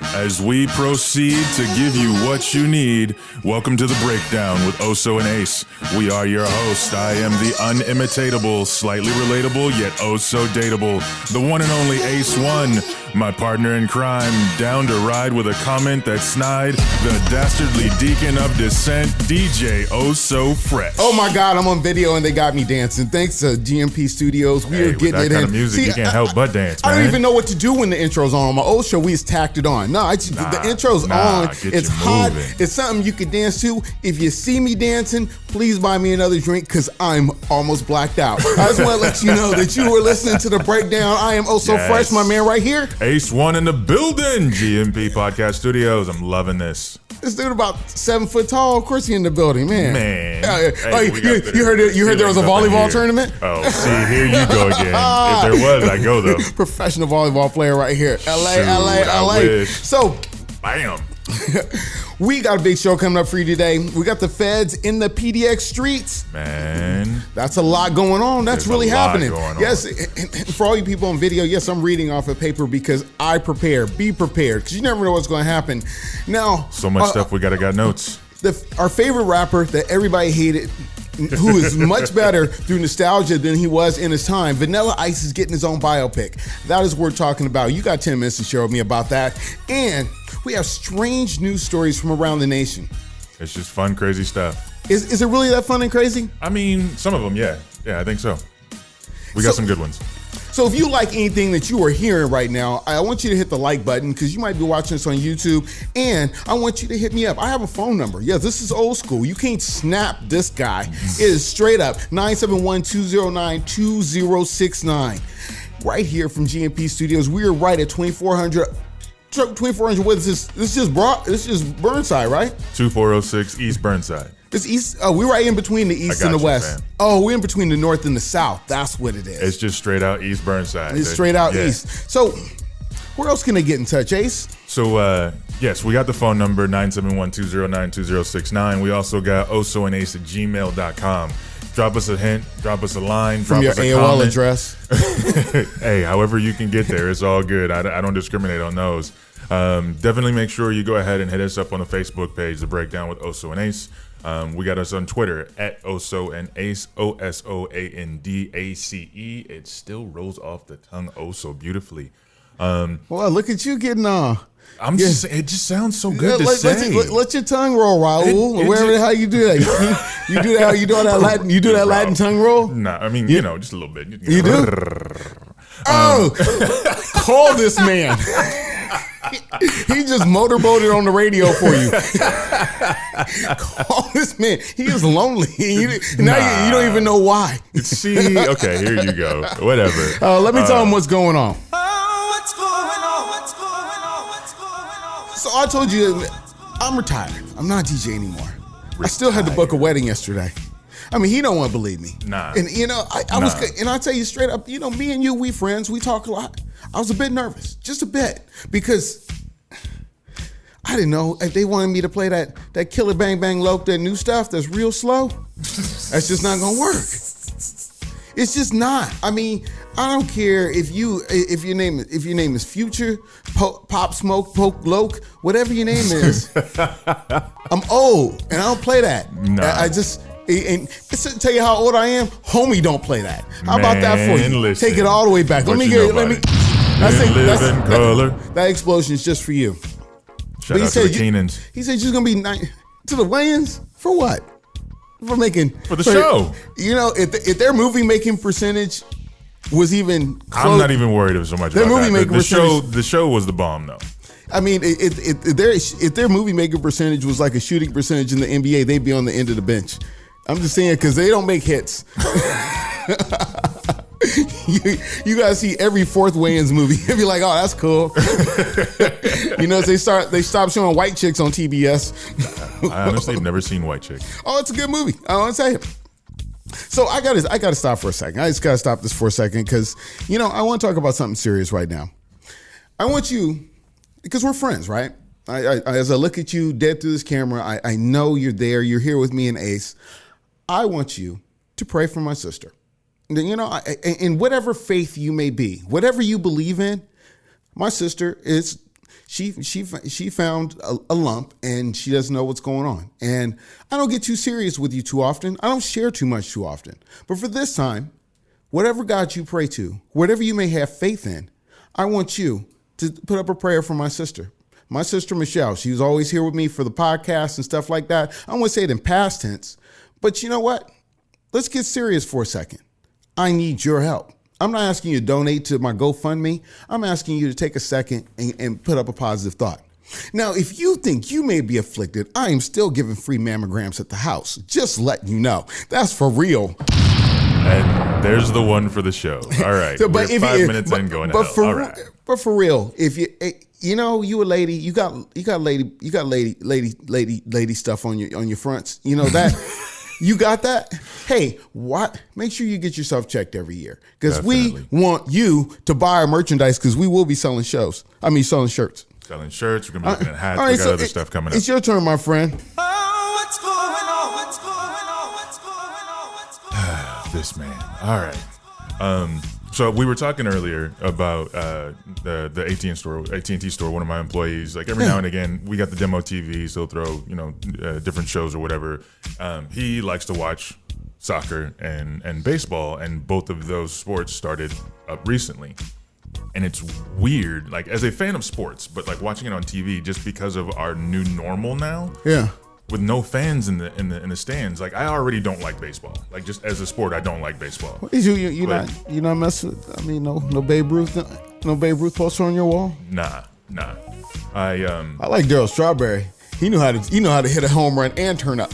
As we proceed to give you what you need, welcome to The Breakdown with OSO and Ace. We are your host. I am the unimitatable, slightly relatable, yet oh so dateable, the one and only Ace One, my partner in crime, down to ride with a comment that snide, the dastardly deacon of dissent, DJ Oh So Fresh. Oh my God, I'm on video and they got me dancing. Thanks to GMP Studios. We are getting that it kind in. of music, See, you can't help but dance, man. I don't even know what to do when the intro's on. On my old show, we just tacked it on. No, the intro's on. It's hot. Moving. It's something you can dance to. If you see me dancing, please buy me another drink because I'm almost blacked out. I just want to let you know that you were listening to The Breakdown. I am Oh So Fresh, my man right here. Ace One in the building, GMP Podcast Studios. I'm loving this. This dude about 7 foot tall. Of course he in the building, man. Hey, you heard there was a volleyball tournament? Oh, see, here you go again. If there was, I go though. Professional volleyball player right here. LA. I wish. So, bam. We got a big show coming up for you today. We got the feds in the PDX streets. Man. That's a lot going on. That's really happening. Yes, and for all you people on video, yes, I'm reading off of paper because I prepare. Be prepared because you never know what's going to happen. Now, so much stuff we got notes. Our favorite rapper that everybody hated, who is much better through nostalgia than he was in his time, Vanilla Ice is getting his own biopic. That is what we're talking about. You got 10 minutes to share with me about that. And we have strange news stories from around the nation. It's just fun, crazy stuff. Is it really that fun and crazy? I mean, some of them, yeah. Yeah, I think so. We got some good ones. So if you like anything that you are hearing right now, I want you to hit the like button because you might be watching this on YouTube, and I want you to hit me up. I have a phone number. Yeah, this is old school. You can't snap this guy. It is straight up 971-209-2069. Right here from GMP Studios. We are right at 2400. 2400. What is this? This is just Burnside, right? 2406 East Burnside. It's east. Oh, we're right in between the east and the west. Man. Oh, we're in between the north and the south. That's what it is. It's just straight out East Burnside. It's straight out east. So, where else can they get in touch, Ace? So, yes, we got the phone number 971-209-2069. We also got OSO and Ace at gmail.com. Drop us a hint, drop us a line, from drop your us a AOL comment. Address. Hey, however you can get there, it's all good. I don't discriminate on those. Definitely make sure you go ahead and hit us up on the Facebook page, The Breakdown with OSO and Ace. We got us on Twitter at OSO and Ace, OSOANDACE. It still rolls off the tongue oh so beautifully. Well, look at you getting it just sounds so good to say. Let your tongue roll, Raul. How you do that? You do that? You do that Latin? You do that Latin tongue roll? Nah, I mean, just a little bit. You do? Call this man. He just motorboated on the radio for you. Call this man. He is lonely. Now you don't even know why. See, okay, here you go. Whatever. Let me tell him what's going on. So I told you, I'm retired. I'm not a DJ anymore. I still had to book a wedding yesterday. I mean, he don't want to believe me. Nah. And I'll tell you straight up, me and you, we friends, we talk a lot. I was a bit nervous, just a bit, because I didn't know if they wanted me to play that Killer Bang Bang Loke, that new stuff that's real slow. That's just not gonna work. It's just not. I mean, I don't care if your name is Future, Pop Smoke, Poke Loke, whatever your name is. I'm old and I don't play that. Nah. And tell you how old I am, homie, don't play that. How about that for you? Listen, take it all the way back. Let me. That explosion is just for you. Shout out to the Keenans. He said you're gonna be to the Wayans for what? For the show. If their movie making percentage was even close, I'm not even worried so much about that. The show was the bomb though. I mean, if their movie making percentage was like a shooting percentage in the NBA, they'd be on the end of the bench. I'm just saying because they don't make hits. You guys see every fourth Wayans movie and be like, oh, that's cool. They stop showing white chicks on TBS. I honestly have never seen White Chick. Oh, it's a good movie. I want to tell you. So I gotta stop for a second. I just gotta stop this for a second because I want to talk about something serious right now. I want you, because we're friends, right? As I look at you dead through this camera, I know you're there. You're here with me and Ace. I want you to pray for my sister. In whatever faith you may be, whatever you believe in, my sister is she found a lump and she doesn't know what's going on. And I don't get too serious with you too often. I don't share too much too often. But for this time, whatever God you pray to, whatever you may have faith in, I want you to put up a prayer for my sister. My sister, Michelle, she was always here with me for the podcast and stuff like that. I want to say it in past tense, but you know what? Let's get serious for a second. I need your help. I'm not asking you to donate to my GoFundMe. I'm asking you to take a second and put up a positive thought. Now, if you think you may be afflicted, I am still giving free mammograms at the house. Just letting you know. That's for real. And there's the one for the show. All right. So, but we're 5 minutes in going to hell. All right. But for real, if you know, you a lady, you got lady stuff on your fronts. You know that. You got that? Hey, what? Make sure you get yourself checked every year because we want you to buy our merchandise because we will be selling shirts. Selling shirts. Selling shirts. We're gonna be looking at hats. Right, we got other stuff coming up. It's your turn, my friend. Oh, what's going on? What's going on? What's going on? What's going on? This man. All right. So we were talking earlier about the AT&T store. One of my employees, like every now and again, we got the demo TV, so they'll throw different shows or whatever. He likes to watch soccer and baseball, and both of those sports started up recently. And it's weird, like as a fan of sports, but like watching it on TV just because of our new normal now. Yeah. With no fans in the stands, like I already don't like baseball. Like just as a sport, I don't like baseball. You not messing with, no Babe Ruth poster on your wall? Nah. I like Darryl Strawberry. He knew how to hit a home run and turn up.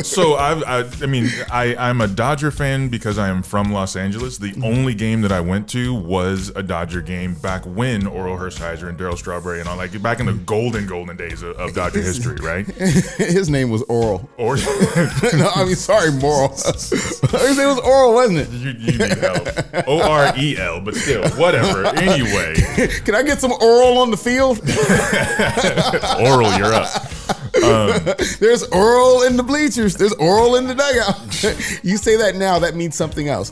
So I'm a Dodger fan because I am from Los Angeles. The only game that I went to was a Dodger game back when Oral Hershiser and Darryl Strawberry and all, like back in the golden days of Dodger history, right? His name was Oral. No, sorry, Moral. His name was Oral, wasn't it? You need help. OREL, but still, whatever. Anyway. Can I get some Oral on the field? Oral, you're up. There's Oral in the bleachers. There's Oral in the dugout. You say that now, that means something else.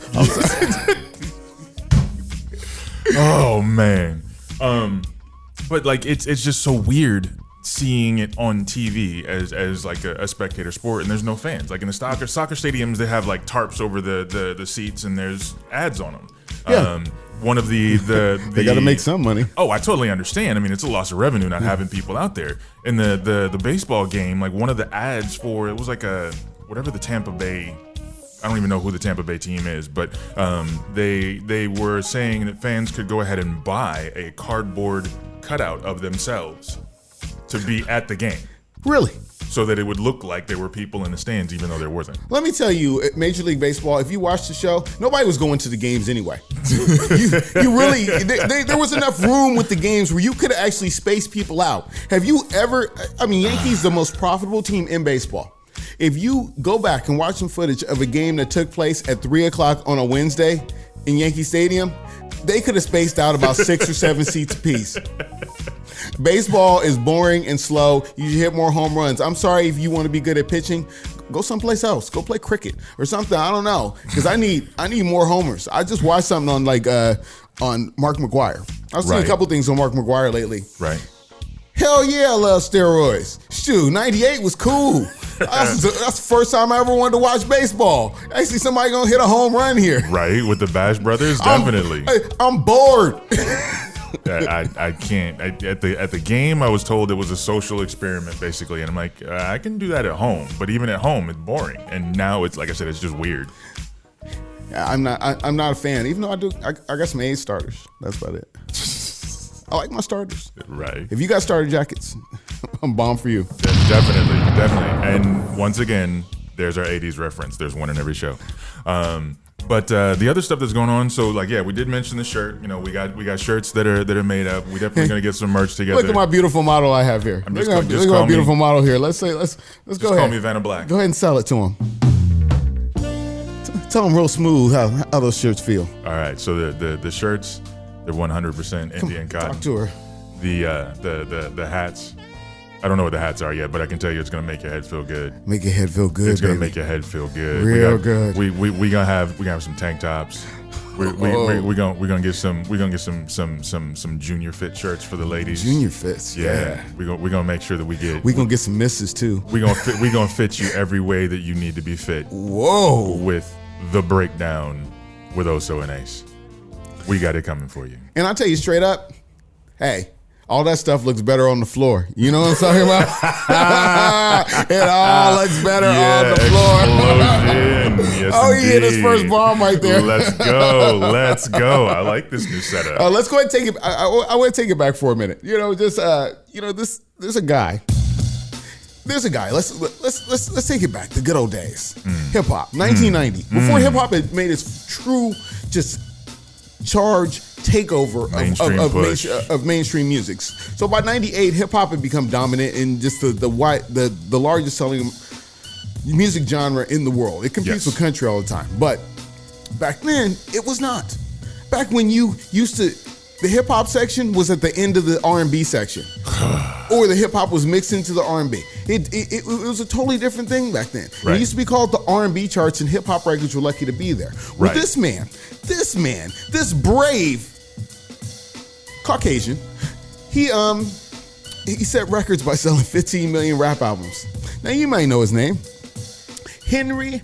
Oh man. But like it's just so weird seeing it on TV as like a spectator sport, and there's no fans. Like in the soccer stadiums, they have like tarps over the seats, and there's ads on them. Yeah. One of the they got to make some money. Oh, I totally understand. I mean, it's a loss of revenue not having people out there. In the baseball game, like one of the ads for it was like whatever the Tampa Bay. I don't even know who the Tampa Bay team is, but they were saying that fans could go ahead and buy a cardboard cutout of themselves to be at the game. Really? So that it would look like there were people in the stands, even though there wasn't. Let me tell you, Major League Baseball, if you watch the show, nobody was going to the games anyway. you really, there was enough room with the games where you could actually space people out. Have you ever, Yankees the most profitable team in baseball. If you go back and watch some footage of a game that took place at 3 o'clock on a Wednesday in Yankee Stadium, they could have spaced out about 6 or 7 seats apiece. Baseball is boring and slow. You hit more home runs. I'm sorry if you want to be good at pitching. Go someplace else. Go play cricket or something. I don't know, because I need more homers. I just watched something on on Mark McGwire. I've seen a couple things on Mark McGwire lately. Right. Hell yeah, I love steroids. Shoot, 98 was cool. That's the first time I ever wanted to watch baseball. Actually, somebody gonna hit a home run here. Right, with the Bash Brothers, definitely. I'm bored. I can't. At the game, I was told it was a social experiment, basically, and I'm like, I can do that at home, but even at home, it's boring. And now it's like I said, it's just weird. Yeah, I'm not a fan. Even though I got some Ace starters. That's about it. I like my starters. Right. If you got starter jackets, I'm bomb for you. Definitely. And once again, there's our 80s reference. There's one in every show. But the other stuff that's going on, so like, yeah, we did mention the shirt. You know, we got shirts that are made up. We definitely gonna get some merch together. Look at my beautiful model I have here. Look at my beautiful model here. Let's go ahead. Call me Vanna Black. Go ahead and sell it to him. Tell him real smooth how those shirts feel. All right, so the shirts, they're 100% Indian cotton. Talk to her. The hats. I don't know what the hats are yet, but I can tell you it's gonna make your head feel good. Make your head feel good. It's gonna make your head feel good. Real good. We gonna have some tank tops. We're gonna get some junior fit shirts for the ladies. Junior fits. Yeah. We're gonna make sure that we gonna get some misses too. We're gonna fit you every way that you need to be fit. Whoa. With the breakdown with Oso and Ace. We got it coming for you. And I'll tell you straight up, hey, all that stuff looks better on the floor. You know what I'm talking about? It all looks better on the floor. Yes, oh, he hit his first bomb right there. Let's go. I like this new setup. Let's go ahead and take it. I want to take it back for a minute. There's a guy. There's a guy. Let's take it back. The good old days. Hip hop, 1990. Before hip hop had made its true just charge takeover of mainstream music. So by 98, hip hop had become dominant in just the largest selling music genre in the world. It competes with country all the time. But back then, it was not. Back when you used to, the hip hop section was at the end of the R&B section, or the hip hop was mixed into the R&B. It was a totally different thing back then. Right. It used to be called the R&B charts, and hip hop records were lucky to be there. Well, this brave Caucasian, he set records by selling 15 million rap albums. Now you might know his name, Henry.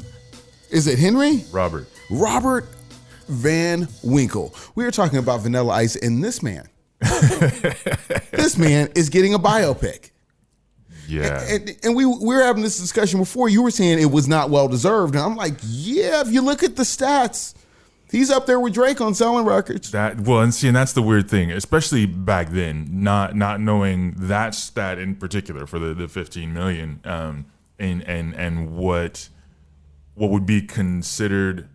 Is it Henry? Robert Van Winkle. We were talking about Vanilla Ice, and this man is getting a biopic. Yeah. And we were having this discussion before. You were saying it was not well deserved. And I'm like, yeah, if you look at the stats, he's up there with Drake on selling records. And that's the weird thing, especially back then, not knowing that stat in particular for the 15 million, and what would be considered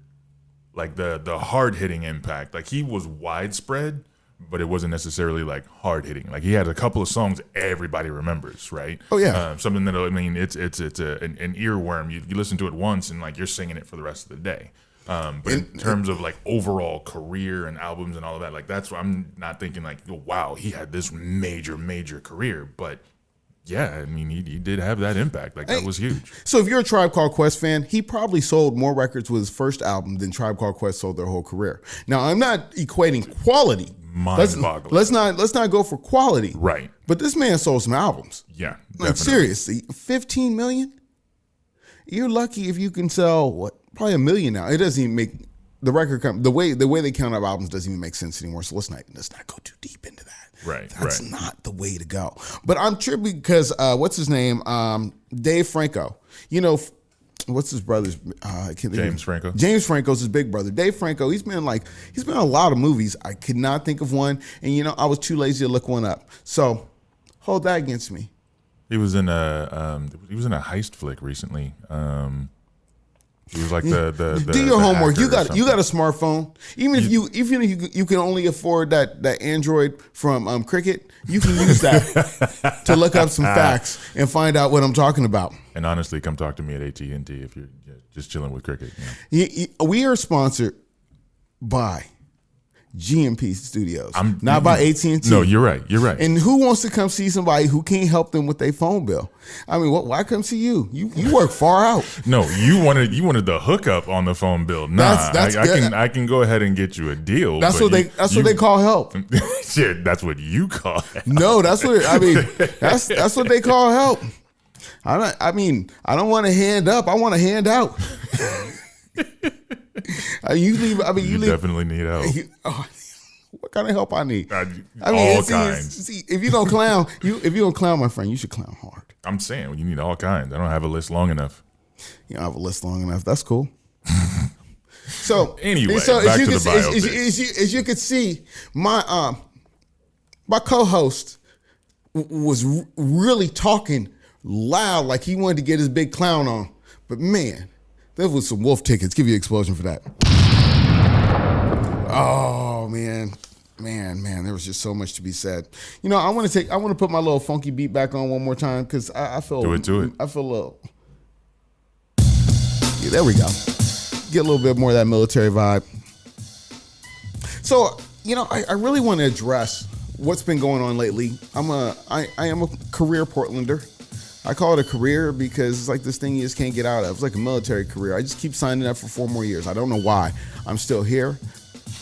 like the hard hitting impact. Like, he was widespread, but it wasn't necessarily like hard hitting. Like, he had a couple of songs everybody remembers, right? Oh yeah, something that, I mean, it's an earworm. You listen to it once and like you're singing it for the rest of the day. But in terms of like overall career and albums and all of that, like, that's what I'm not thinking like, wow, he had this major career. But yeah, I mean, he did have that impact. Like, that was huge. So if you're a Tribe Called Quest fan, he probably sold more records with his first album than Tribe Called Quest sold their whole career. Now, I'm not equating quality. Mind-boggling. Let's not go for quality. Right. But this man sold some albums. Yeah. Like, seriously, 15 million? You're lucky if you can sell probably 1 million now. It doesn't even make the record the way they count up albums doesn't even make sense anymore. So let's not go too deep into that. Right. That's not the way to go. But I'm tripping because what's his name? Dave Franco. You know, what's his brother's? James Franco. James Franco's his big brother. Dave Franco. He's been in a lot of movies. I could not think of one, and I was too lazy to look one up. So hold that against me. He was in a heist flick recently. He was like the do your homework. You got a smartphone. Even if you can only afford that Android from Cricket, you can use that to look up some facts and find out what I'm talking about. And honestly, come talk to me at AT&T if you're just chilling with Cricket. We are sponsored by GMP Studios, not by AT&T. No, you're right. And who wants to come see somebody who can't help them with their phone bill? I mean, why come see you? You work far out. No, you wanted the hookup on the phone bill. Nah, I can go ahead and get you a deal. That's what they call help. Shit, that's what you call it. No, that's what they call help. I don't want to hand up. I want to hand out. You definitely need help. What kind of help I need? All kinds. If you're gonna clown my friend, you should clown hard. I'm saying you need all kinds. I don't have a list long enough. You don't have a list long enough. That's cool. So anyway, back to the biopic. As you could see, my co-host was really talking loud, like he wanted to get his big clown on. But man, there was some wolf tickets. Give you an explosion for that. Oh man, there was just so much to be said. I want to put my little funky beat back on one more time because I feel. Do it. I feel a little. Yeah, there we go. Get a little bit more of that military vibe. So I really want to address what's been going on lately. I am a career Portlander. I call it a career because it's like this thing you just can't get out of. It's like a military career. I just keep signing up for 4 more years. I don't know why. I'm still here.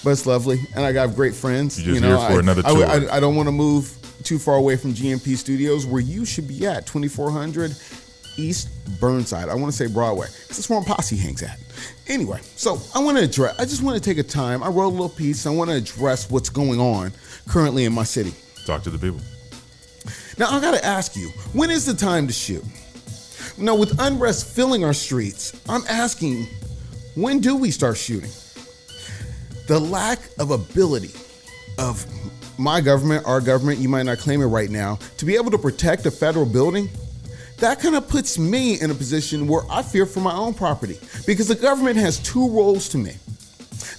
but it's lovely, and I got great friends. You're just here for another tour. I don't want to move too far away from GMP Studios, where you should be at, 2400 East Burnside. I want to say Broadway, because that's where my posse hangs at. Anyway, so I just want to take a time. I wrote a little piece. I want to address what's going on currently in my city. Talk to the people. Now, I got to ask you, when is the time to shoot? Now, with unrest filling our streets, I'm asking, when do we start shooting? The lack of ability of my government, our government, you might not claim it right now, to be able to protect a federal building, that kind of puts me in a position where I fear for my own property, because the government has two roles to me.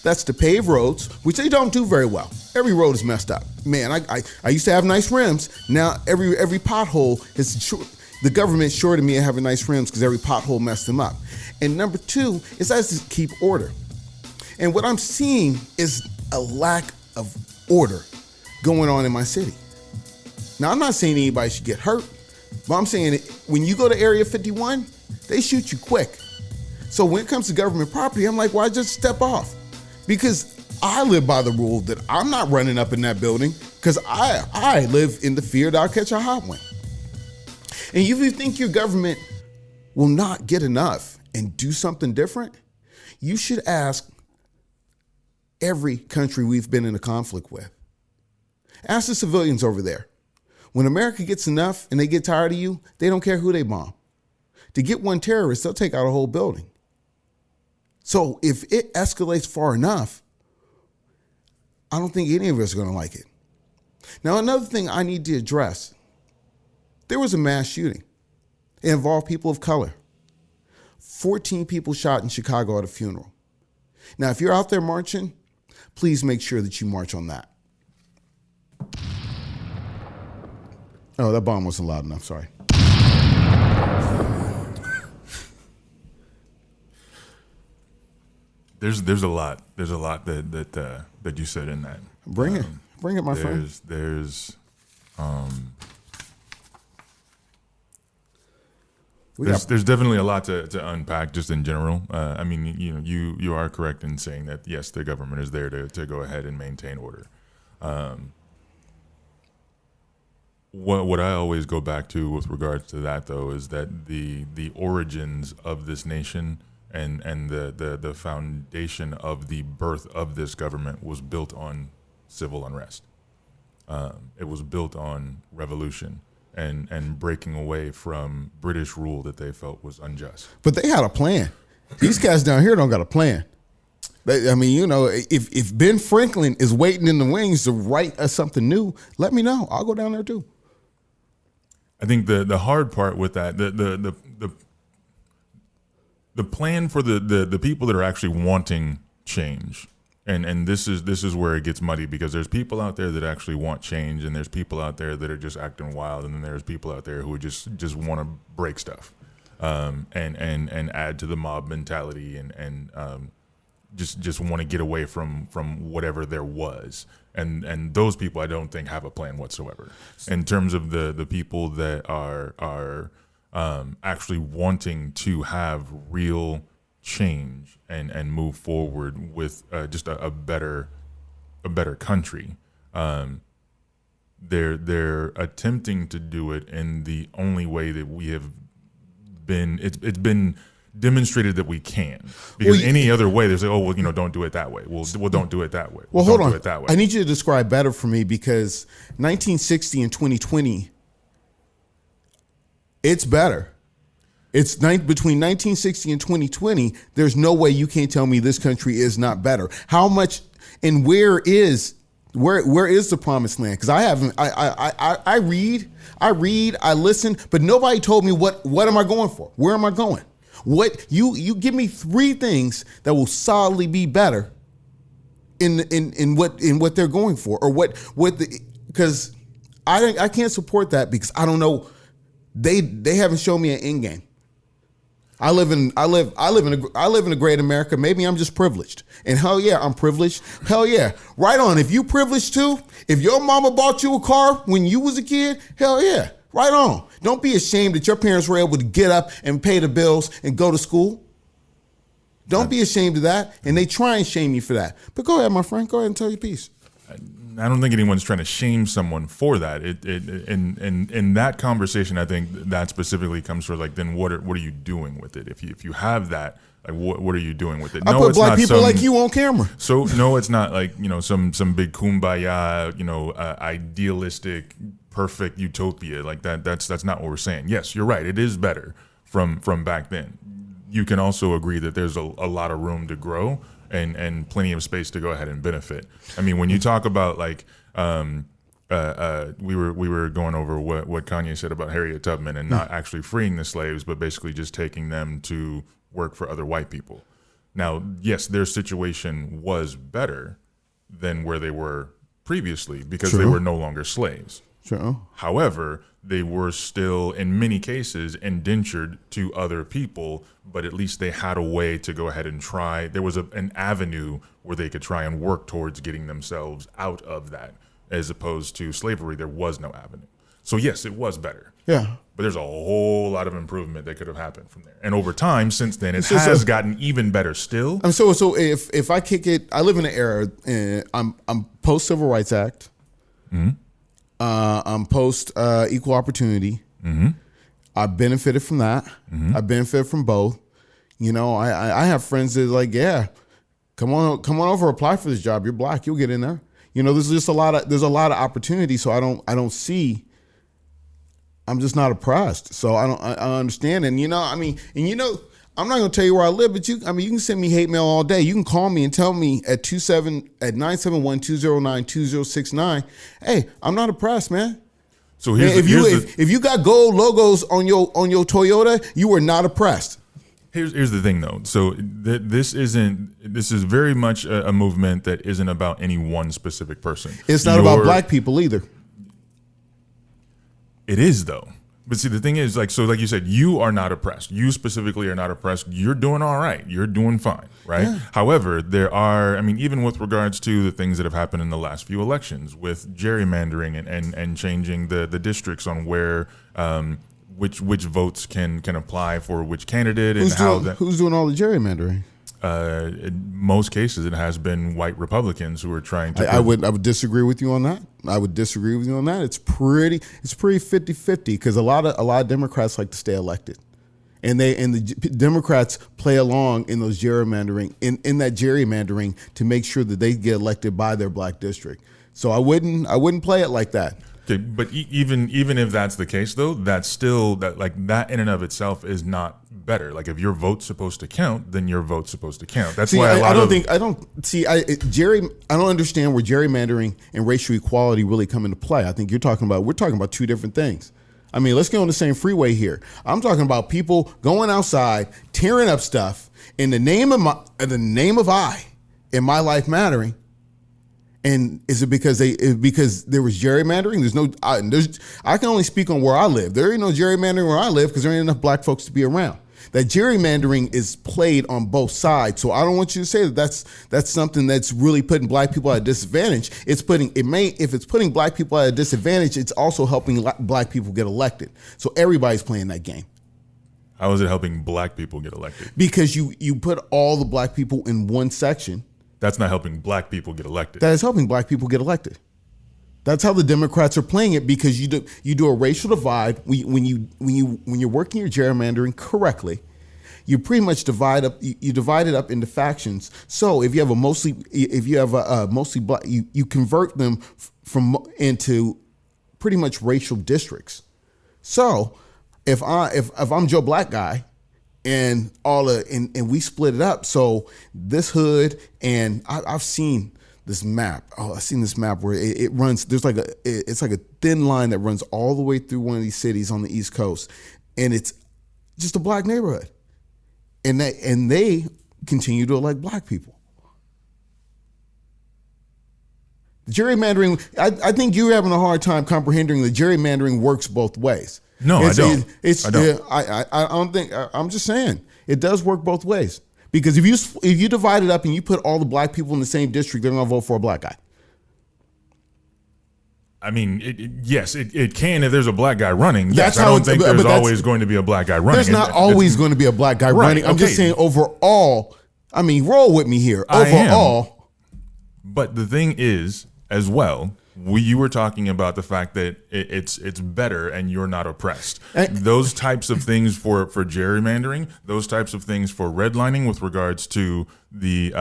That's to pave roads, which they don't do very well. Every road is messed up. Man, I used to have nice rims. Now every pothole is the government shorted me of having nice rims because every pothole messed them up. And number two is I just keep order. And what I'm seeing is a lack of order going on in my city. Now, I'm not saying anybody should get hurt, but I'm saying when you go to Area 51, they shoot you quick. So when it comes to government property, I'm like, why just step off? Because I live by the rule that I'm not running up in that building, because I live in the fear that I'll catch a hot one. And if you think your government will not get enough and do something different, you should ask every country we've been in a conflict with. Ask the civilians over there. When America gets enough and they get tired of you, they don't care who they bomb. To get one terrorist, they'll take out a whole building. So if it escalates far enough, I don't think any of us are going to like it. Now, another thing I need to address, there was a mass shooting. It involved people of color. 14 people shot in Chicago at a funeral. Now, if you're out there marching, please make sure that you march on that. Oh, that bomb wasn't loud enough. Sorry. There's a lot. There's a lot that you said in that. Bring it, my friend. There's definitely a lot to unpack just in general. I mean, you are correct in saying that yes, the government is there to go ahead and maintain order. What I always go back to with regards to that, though, is that the origins of this nation and the foundation of the birth of this government was built on civil unrest. It was built on revolution and breaking away from British rule that they felt was unjust. But they had a plan. These guys down here don't got a plan. I mean, if Ben Franklin is waiting in the wings to write us something new, let me know. I'll go down there too. I think the hard part with that, the plan for the people that are actually wanting change, and this is where it gets muddy, because there's people out there that actually want change, and there's people out there that are just acting wild, and then there's people out there who just want to break stuff, and add to the mob mentality, and just want to get away from whatever there was. And those people, I don't think, have a plan whatsoever. In terms of the people that are actually wanting to have real change and move forward with just a better country, they're attempting to do it in the only way that we have been. It's been demonstrated that we can, because any other way they say, oh, well, don't do it that way. Well, don't do it that way. Well, hold don't on. Do it that way. I need you to describe better for me, because 1960 and 2020, it's better. It's between 1960 and 2020. There's no way you can't tell me this country is not better. How much and where is the promised land? Because I haven't. I read, I listen, but nobody told me what am I going for? Where am I going? What you give me three things that will solidly be better in what they're going for, or because I can't support that, because I don't know, they haven't shown me an end game. I live in a great America. Maybe I'm just privileged, and hell yeah, I'm privileged. Hell yeah, right on. If you privileged too, if your mama bought you a car when you was a kid, hell yeah. Right on. Don't be ashamed that your parents were able to get up and pay the bills and go to school. Don't be ashamed of that. And they try and shame you for that. But go ahead, my friend. Go ahead and tell your piece. I don't think anyone's trying to shame someone for that. In that conversation, I think that specifically comes from like, then what are you doing with it? If you have that, like what are you doing with it? I put black people like you on camera. So no, it's not like some big kumbaya, idealistic, perfect utopia like that. That's not what we're saying. Yes, you're right. It is better from back then. You can also agree that there's a lot of room to grow. And plenty of space to go ahead and benefit. I mean, when you talk about like, we were going over what Kanye said about Harriet Tubman and not actually freeing the slaves, but basically just taking them to work for other white people. Now, yes, their situation was better than where they were previously because they were no longer slaves. Sure. However, they were still, in many cases, indentured to other people, but at least they had a way to go ahead and try. There was an avenue where they could try and work towards getting themselves out of that, as opposed to slavery. There was no avenue. So yes, it was better. Yeah. But there's a whole lot of improvement that could have happened from there. And over time, since then, it has gotten even better still. So if I kick it, I live in an era, and I'm post Civil Rights Act. Mm-hmm. I'm post equal opportunity. Mm-hmm. I benefited from that. Mm-hmm. I benefited from both. I have friends that are like, yeah, come on over, apply for this job. You're black, you'll get in there. There's just a lot of opportunity. So I don't see. I'm just not oppressed. So I understand. And I'm not gonna tell you where I live, but you can send me hate mail all day. You can call me and tell me at 971-209-2069. Hey, I'm not oppressed, man. So if you got gold logos on your Toyota, you are not oppressed. Here's the thing, though. So this is very much a movement that isn't about any one specific person. It's not about black people either. It is, though. But see, the thing is, like you said, you are not oppressed. You specifically are not oppressed. You're doing all right. You're doing fine, right? Yeah. However, there are, even with regards to the things that have happened in the last few elections with gerrymandering and changing the districts on where which votes can apply for which candidate who's doing all the gerrymandering? In most cases, it has been white Republicans who are trying to. I would disagree with you on that. It's pretty 50-50 because a lot of Democrats like to stay elected, and the Democrats play along in those gerrymandering in that gerrymandering to make sure that they get elected by their black district. So I wouldn't play it like that. Okay, but even if that's the case, though, that's still that in and of itself is not better. Like if your vote's supposed to count, then your vote's supposed to count. That's why I don't understand where gerrymandering and racial equality really come into play. I think we're talking about two different things. Let's get on the same freeway here. I'm talking about people going outside, tearing up stuff in the name of I in my life mattering. And is it because there was gerrymandering? I can only speak on where I live. There ain't no gerrymandering where I live because there ain't enough black folks to be around. That gerrymandering is played on both sides. So I don't want you to say that's something that's really putting black people at a disadvantage. If it's putting black people at a disadvantage, it's also helping black people get elected. So everybody's playing that game. How is it helping black people get elected? Because you put all the black people in one section. That's not helping black people get elected. That is helping black people get elected. That's how the Democrats are playing it because you do a racial divide when you're working your gerrymandering correctly. You pretty much divide it up into factions. So if you have a mostly black, you convert them into pretty much racial districts. So if I'm Joe Black guy. And we split it up. So this hood, and I've seen this map. I've seen this map where it runs. It's like a thin line that runs all the way through one of these cities on the East Coast, and it's just a black neighborhood. And they continue to elect black people. The gerrymandering. I think you're having a hard time comprehending the gerrymandering works both ways. No, I don't. I don't think. I'm just saying it does work both ways because if you divide it up and you put all the black people in the same district, they're going to vote for a black guy. Yes, it can if there's a black guy running. Yes, I don't think there's always going to be a black guy running. There's not always going to be a black guy running. I'm just saying overall, I mean, roll with me here. I am. Overall, But the thing is, as well, you were talking about the fact that it's better and you're not oppressed. Those types of things for gerrymandering, those types of things for redlining with regards to the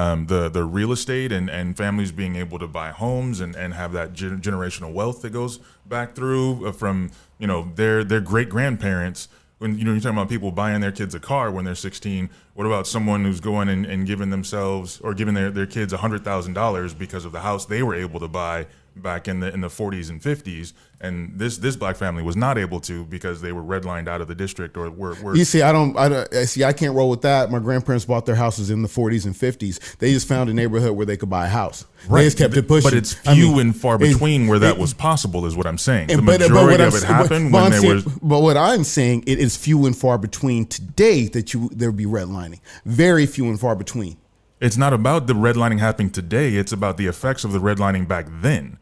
real estate and families being able to buy homes and have that generational wealth that goes back through from their great grandparents. When you're talking about people buying their kids a car when they're 16, what about someone who's going and giving themselves or giving their kids $100,000 because of the house they were able to buy back in the 40s and 50s, and this black family was not able to because they were redlined out of the district or were you see, I can't roll with that. My grandparents bought their houses in the 40s and 50s. They just found a neighborhood where they could buy a house. Right. They just kept it pushing. But it's few and far between where that was possible, is what I'm saying. The majority of it happened when there was. But what I'm saying, it is few and far between today that there would be redlining. Very few and far between. It's not about the redlining happening today. It's about the effects of the redlining back then.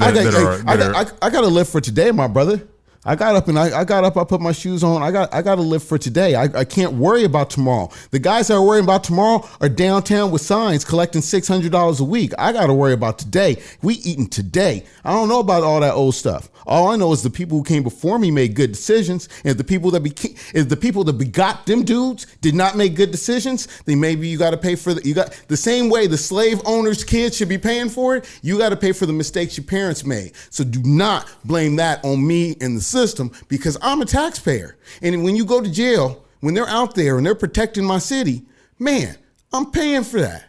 I got to live for today, my brother. I got up, I put my shoes on. I got to live for today. I can't worry about tomorrow. The guys that are worrying about tomorrow are downtown with signs collecting $600 a week. I got to worry about today. We eating today. I don't know about all that old stuff. All I know is the people who came before me made good decisions. And if the people that begot them dudes did not make good decisions, then maybe you got to pay for the same way the slave owners' kids should be paying for it. You got to pay for the mistakes your parents made. So do not blame that on me and the system, because I'm a taxpayer. And when you go to jail, when they're out there and they're protecting my city, man, I'm paying for that.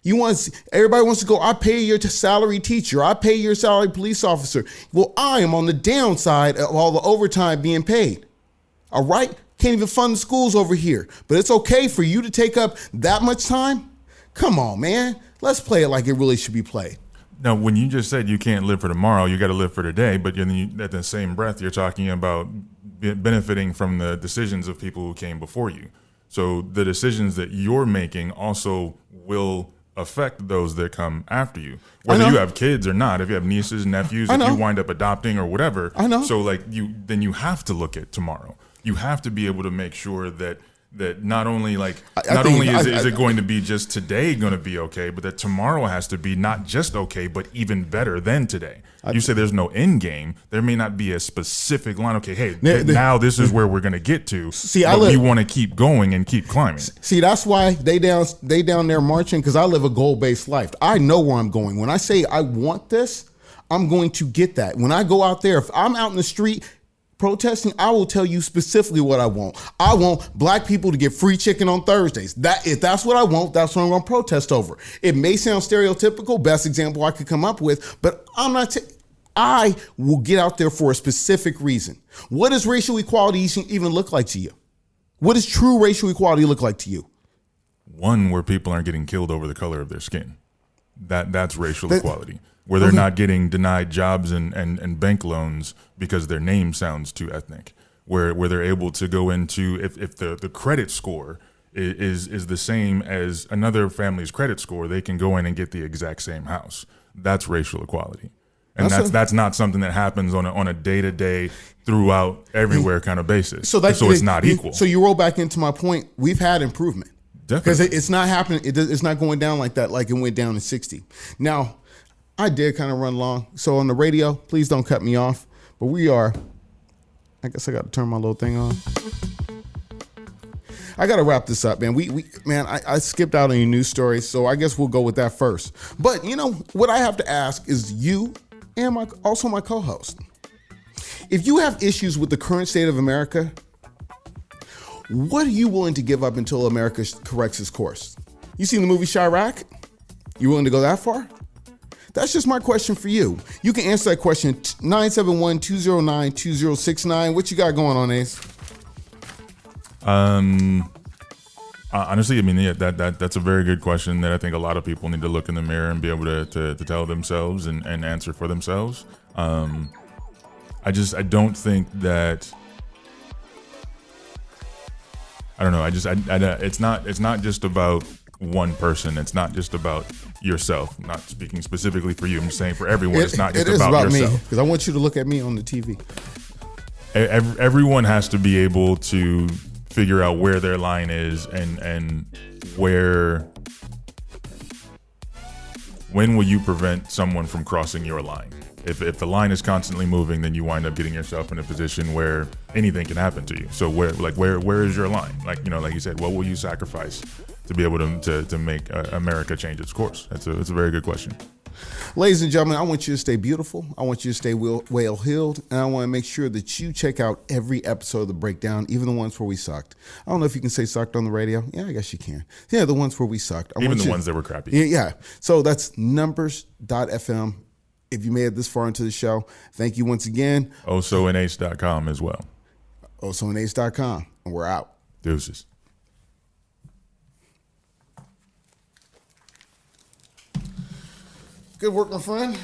Everybody wants to go, I pay your salary teacher, I pay your salary police officer. Well, I am on the downside of all the overtime being paid. All right? Can't even fund the schools over here. But it's okay for you to take up that much time? Come on, man. Let's play it like it really should be played. Now, when you just said you can't live for tomorrow, you got to live for today, but at the same breath, you're talking about benefiting from the decisions of people who came before you. So the decisions that you're making also will affect those that come after you, whether you have kids or not. If you have nieces, nephews, if you wind up adopting or whatever. I know. So then you have to look at tomorrow. You have to be able to make sure that not only is it going to be just today going to be okay, but that tomorrow has to be not just okay, but even better than today. You say there's no end game. There may not be a specific line. Okay, hey, now this is where we're going to get to. We want to keep going and keep climbing. See, that's why they down there marching, because I live a goal-based life. I know where I'm going. When I say I want this, I'm going to get that. When I go out there, if I'm out in the street protesting, I will tell you specifically what I want. I want black people to get free chicken on Thursdays. If that's what I want, that's what I'm going to protest over. It may sound stereotypical, best example I could come up with, but I'm not. I will get out there for a specific reason. What does racial equality even look like to you? What does true racial equality look like to you? One where people aren't getting killed over the color of their skin. That's racial equality. Where they're not getting denied jobs and bank loans because their name sounds too ethnic. Where they're able to go into, if the credit score is the same as another family's credit score, they can go in and get the exact same house. That's racial equality. And that's not something that happens on a day-to-day, throughout, everywhere kind of basis. So it's not equal. So you roll back into my point. We've had improvement. Definitely. Because it's not happening. It's not going down like that, like it went down in 60. Now, I did kind of run long. So on the radio, please don't cut me off. But I guess I got to turn my little thing on. I got to wrap this up, man. I skipped out on your news story, so I guess we'll go with that first. But, what I have to ask is you and also my co-host. If you have issues with the current state of America, what are you willing to give up until America corrects its course? You seen the movie Chirac? You willing to go that far? That's just my question for you. You can answer that question 971-209-2069. What you got going on, Ace? Honestly, I mean, that's a very good question that I think a lot of people need to look in the mirror and be able to tell themselves and answer for themselves. I don't think that. I don't know. It's not just about one person. It's not just about yourself. I'm not speaking specifically for you. I'm just saying for everyone. It's not just about yourself. Because I want you to look at me on the TV. Everyone has to be able to figure out where their line is and where When will you prevent someone from crossing your line? If the line is constantly moving, then you wind up getting yourself in a position where anything can happen to you. So where is your line? Like you said, what will you sacrifice to be able to make America change its course? It's a very good question. Ladies and gentlemen, I want you to stay beautiful. I want you to stay well-heeled. And I want to make sure that you check out every episode of The Breakdown, even the ones where we sucked. I don't know if you can say sucked on the radio. Yeah, I guess you can. Yeah, the ones where we sucked. Even the ones that were crappy. Yeah. So that's numbers.fm. If you made it this far into the show, thank you once again. OSOandace.com as well. OSOandace.com. And we're out. Deuces. Good work, my friend.